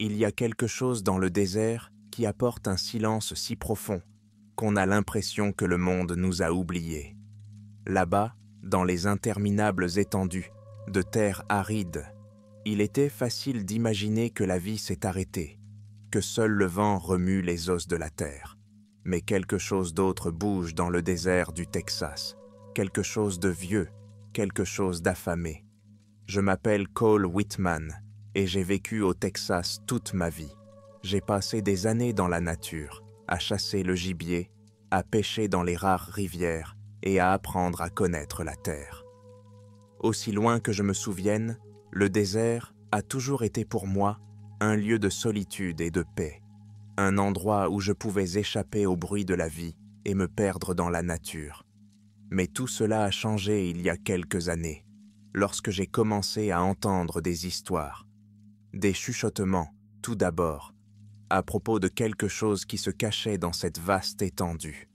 Il y a quelque chose dans le désert qui apporte un silence si profond qu'on a l'impression que le monde nous a oubliés. Là-bas, dans les interminables étendues de terre aride, il était facile d'imaginer que la vie s'est arrêtée, que seul le vent remue les os de la terre. Mais quelque chose d'autre bouge dans le désert du Texas, quelque chose de vieux, quelque chose d'affamé. Je m'appelle Cole Whitman et j'ai vécu au Texas toute ma vie. J'ai passé des années dans la nature, à chasser le gibier, à pêcher dans les rares rivières et à apprendre à connaître la terre. Aussi loin que je me souvienne, le désert a toujours été pour moi un lieu de solitude et de paix, un endroit où je pouvais échapper au bruit de la vie et me perdre dans la nature. Mais tout cela a changé il y a quelques années, lorsque j'ai commencé à entendre des histoires, des chuchotements, tout d'abord, à propos de quelque chose qui se cachait dans cette vaste étendue.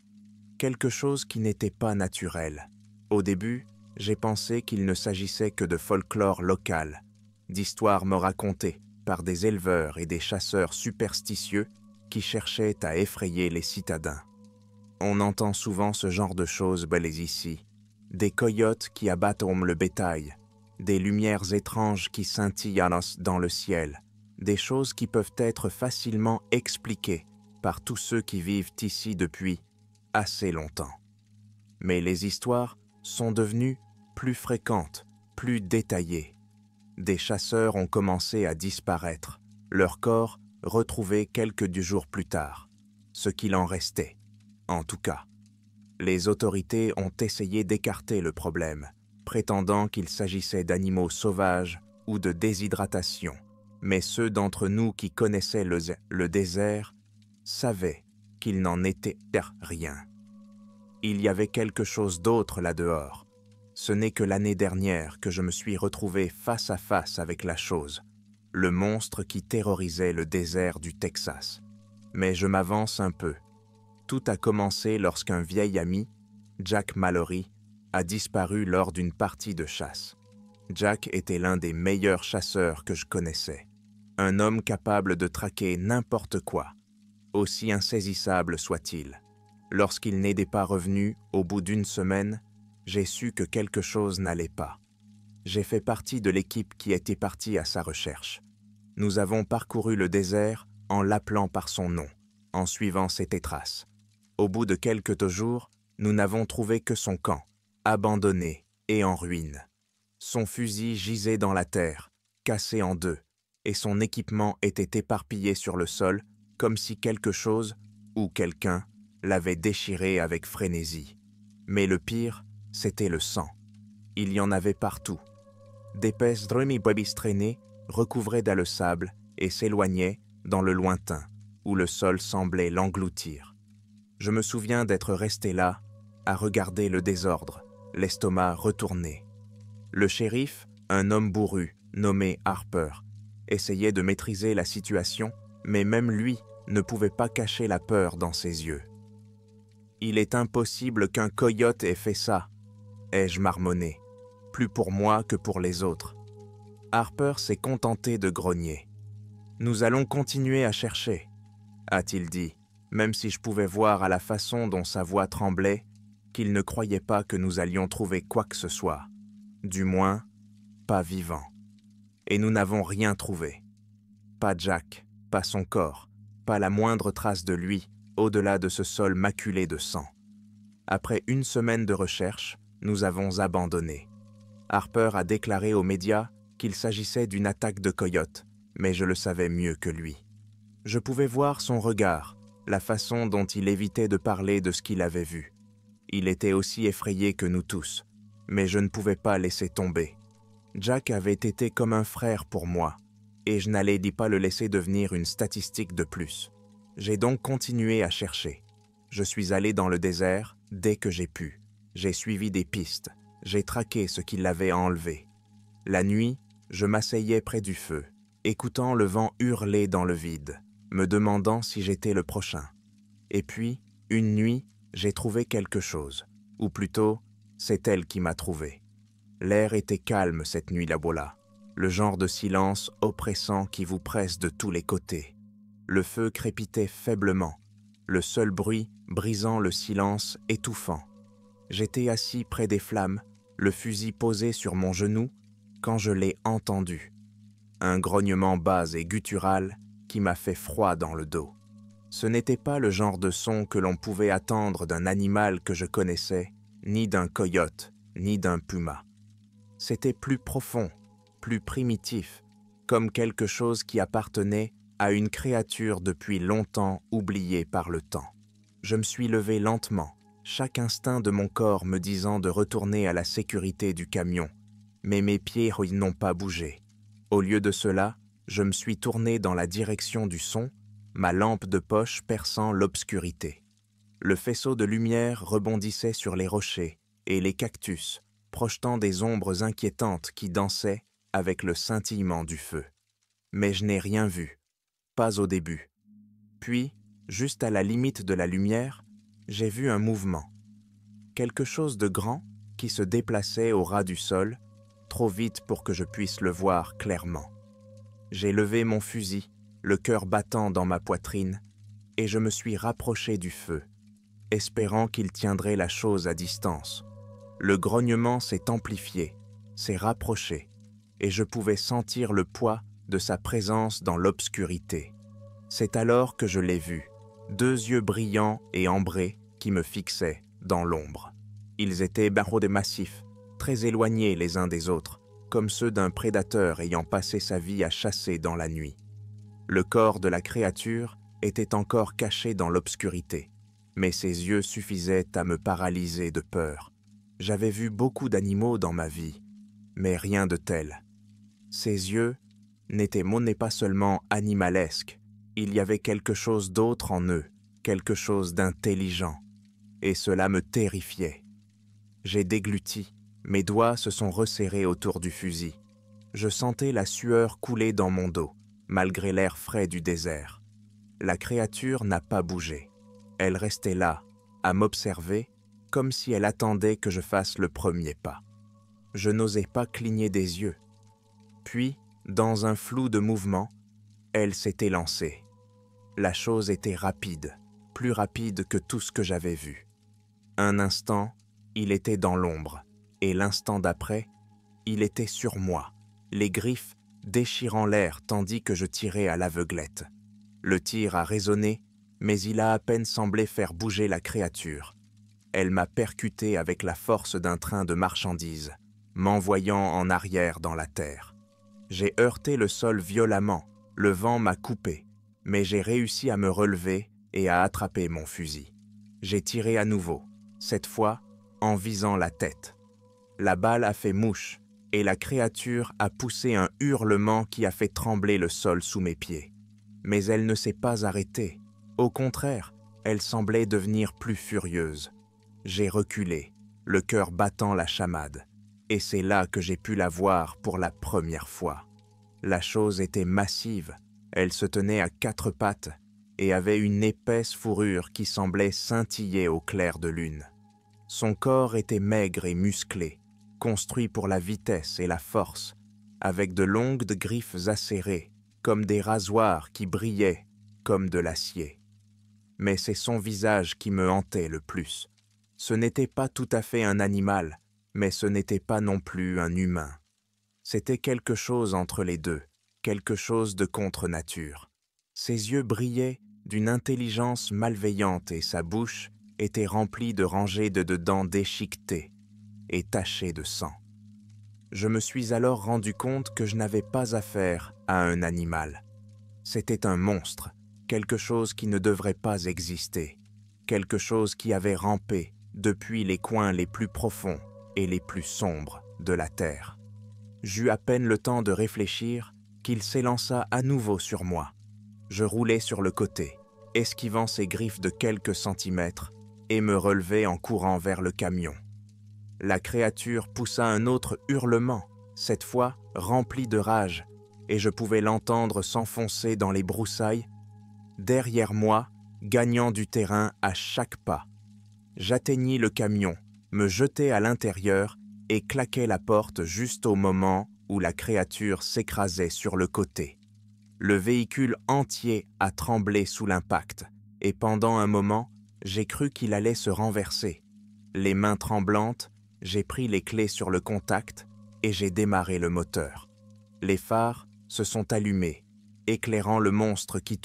Quelque chose qui n'était pas naturel. Au début, j'ai pensé qu'il ne s'agissait que de folklore local, d'histoires me racontées par des éleveurs et des chasseurs superstitieux qui cherchaient à effrayer les citadins. On entend souvent ce genre de choses belles ici, des coyotes qui abattent le bétail, des lumières étranges qui scintillent dans le ciel, des choses qui peuvent être facilement expliquées par tous ceux qui vivent ici depuis assez longtemps. Mais les histoires sont devenues plus fréquentes, plus détaillées. Des chasseurs ont commencé à disparaître, leurs corps retrouvés quelques jours plus tard, ce qu'il en restait, en tout cas. Les autorités ont essayé d'écarter le problème, prétendant qu'il s'agissait d'animaux sauvages ou de déshydratation, mais ceux d'entre nous qui connaissaient le désert savaient qu'il n'en était rien. Il y avait quelque chose d'autre là-dehors. Ce n'est que l'année dernière que je me suis retrouvé face à face avec la chose, le monstre qui terrorisait le désert du Texas. Mais je m'avance un peu. Tout a commencé lorsqu'un vieil ami, Jack Mallory, a disparu lors d'une partie de chasse. Jack était l'un des meilleurs chasseurs que je connaissais. Un homme capable de traquer n'importe quoi, aussi insaisissable soit-il. Lorsqu'il n'était pas revenu, au bout d'une semaine, j'ai su que quelque chose n'allait pas. J'ai fait partie de l'équipe qui était partie à sa recherche. Nous avons parcouru le désert en l'appelant par son nom, en suivant ses traces. Au bout de quelques jours, nous n'avons trouvé que son camp, abandonné et en ruine. Son fusil gisait dans la terre, cassé en deux, et son équipement était éparpillé sur le sol, comme si quelque chose, ou quelqu'un, l'avait déchiré avec frénésie. Mais le pire, c'était le sang. Il y en avait partout. D'épaisses drummy-bobbies traînées recouvraient dans le sable et s'éloignaient dans le lointain, où le sol semblait l'engloutir. Je me souviens d'être resté là, à regarder le désordre, l'estomac retourné. Le shérif, un homme bourru, nommé Harper, essayait de maîtriser la situation, mais même lui ne pouvait pas cacher la peur dans ses yeux. « Il est impossible qu'un coyote ait fait ça », ai-je marmonné, plus pour moi que pour les autres. Harper s'est contenté de grogner. « Nous allons continuer à chercher », a-t-il dit, même si je pouvais voir à la façon dont sa voix tremblait qu'il ne croyait pas que nous allions trouver quoi que ce soit. Du moins, pas vivant. Et nous n'avons rien trouvé. Pas Jack, pas son corps, pas la moindre trace de lui, au-delà de ce sol maculé de sang. Après une semaine de recherche, nous avons abandonné. Harper a déclaré aux médias qu'il s'agissait d'une attaque de coyotes, mais je le savais mieux que lui. Je pouvais voir son regard, la façon dont il évitait de parler de ce qu'il avait vu. Il était aussi effrayé que nous tous, mais je ne pouvais pas laisser tomber. Jack avait été comme un frère pour moi, et je n'allais pas le laisser devenir une statistique de plus. J'ai donc continué à chercher. Je suis allé dans le désert dès que j'ai pu. J'ai suivi des pistes. J'ai traqué ce qui l'avait enlevé. La nuit, je m'asseyais près du feu, écoutant le vent hurler dans le vide, me demandant si j'étais le prochain. Et puis, une nuit, j'ai trouvé quelque chose. Ou plutôt, c'est elle qui m'a trouvé. L'air était calme cette nuit-là. le genre de silence oppressant qui vous presse de tous les côtés. Le feu crépitait faiblement, le seul bruit brisant le silence étouffant. J'étais assis près des flammes, le fusil posé sur mon genou, quand je l'ai entendu. Un grognement bas et guttural qui m'a fait froid dans le dos. Ce n'était pas le genre de son que l'on pouvait attendre d'un animal que je connaissais, ni d'un coyote, ni d'un puma. C'était plus profond, plus primitif, comme quelque chose qui appartenait à une créature depuis longtemps oubliée par le temps. Je me suis levé lentement, chaque instinct de mon corps me disant de retourner à la sécurité du camion, mais mes pieds n'ont pas bougé. Au lieu de cela, je me suis tourné dans la direction du son, ma lampe de poche perçant l'obscurité. Le faisceau de lumière rebondissait sur les rochers et les cactus, projetant des ombres inquiétantes qui dansaient avec le scintillement du feu. Mais je n'ai rien vu, pas au début. Puis, juste à la limite de la lumière, j'ai vu un mouvement. Quelque chose de grand qui se déplaçait au ras du sol, trop vite pour que je puisse le voir clairement. J'ai levé mon fusil, le cœur battant dans ma poitrine, et je me suis rapproché du feu, espérant qu'il tiendrait la chose à distance. Le grognement s'est amplifié, s'est rapproché, et je pouvais sentir le poids de sa présence dans l'obscurité. C'est alors que je l'ai vu, 2 yeux brillants et ambrés qui me fixaient dans l'ombre. Ils étaient barreaux massifs, très éloignés les uns des autres, comme ceux d'un prédateur ayant passé sa vie à chasser dans la nuit. Le corps de la créature était encore caché dans l'obscurité, mais ses yeux suffisaient à me paralyser de peur. J'avais vu beaucoup d'animaux dans ma vie, mais rien de tel. Ses yeux n'étaient pas seulement animalesques, il y avait quelque chose d'autre en eux, quelque chose d'intelligent, et cela me terrifiait. J'ai dégluti, mes doigts se sont resserrés autour du fusil. Je sentais la sueur couler dans mon dos, malgré l'air frais du désert. La créature n'a pas bougé. Elle restait là, à m'observer, comme si elle attendait que je fasse le premier pas. Je n'osais pas cligner des yeux. Puis, dans un flou de mouvement, elle s'est élancée. La chose était rapide, plus rapide que tout ce que j'avais vu. Un instant, il était dans l'ombre, et l'instant d'après, il était sur moi, les griffes déchirant l'air tandis que je tirais à l'aveuglette. Le tir a résonné, mais il a à peine semblé faire bouger la créature. Elle m'a percuté avec la force d'un train de marchandises, m'envoyant en arrière dans la terre. J'ai heurté le sol violemment, le vent m'a coupé, mais j'ai réussi à me relever et à attraper mon fusil. J'ai tiré à nouveau, cette fois en visant la tête. La balle a fait mouche et la créature a poussé un hurlement qui a fait trembler le sol sous mes pieds. Mais elle ne s'est pas arrêtée. Au contraire, elle semblait devenir plus furieuse. J'ai reculé, le cœur battant la chamade, et c'est là que j'ai pu la voir pour la première fois. La chose était massive, elle se tenait à 4 pattes et avait une épaisse fourrure qui semblait scintiller au clair de lune. Son corps était maigre et musclé, construit pour la vitesse et la force, avec de longues griffes acérées, comme des rasoirs qui brillaient comme de l'acier. Mais c'est son visage qui me hantait le plus. Ce n'était pas tout à fait un animal, mais ce n'était pas non plus un humain. C'était quelque chose entre les deux, quelque chose de contre-nature. Ses yeux brillaient d'une intelligence malveillante et sa bouche était remplie de rangées de dents déchiquetées et tachées de sang. Je me suis alors rendu compte que je n'avais pas affaire à un animal. C'était un monstre, quelque chose qui ne devrait pas exister, quelque chose qui avait rampé depuis les coins les plus profonds et les plus sombres de la terre. J'eus à peine le temps de réfléchir qu'il s'élança à nouveau sur moi. Je roulai sur le côté, esquivant ses griffes de quelques centimètres, et me relevai en courant vers le camion. La créature poussa un autre hurlement, cette fois rempli de rage, et je pouvais l'entendre s'enfoncer dans les broussailles, derrière moi, gagnant du terrain à chaque pas. J'atteignis le camion, me jetai à l'intérieur et claquai la porte juste au moment où la créature s'écrasait sur le côté. Le véhicule entier a tremblé sous l'impact, et pendant un moment, j'ai cru qu'il allait se renverser. Les mains tremblantes, j'ai pris les clés sur le contact et j'ai démarré le moteur. Les phares se sont allumés, éclairant le monstre qui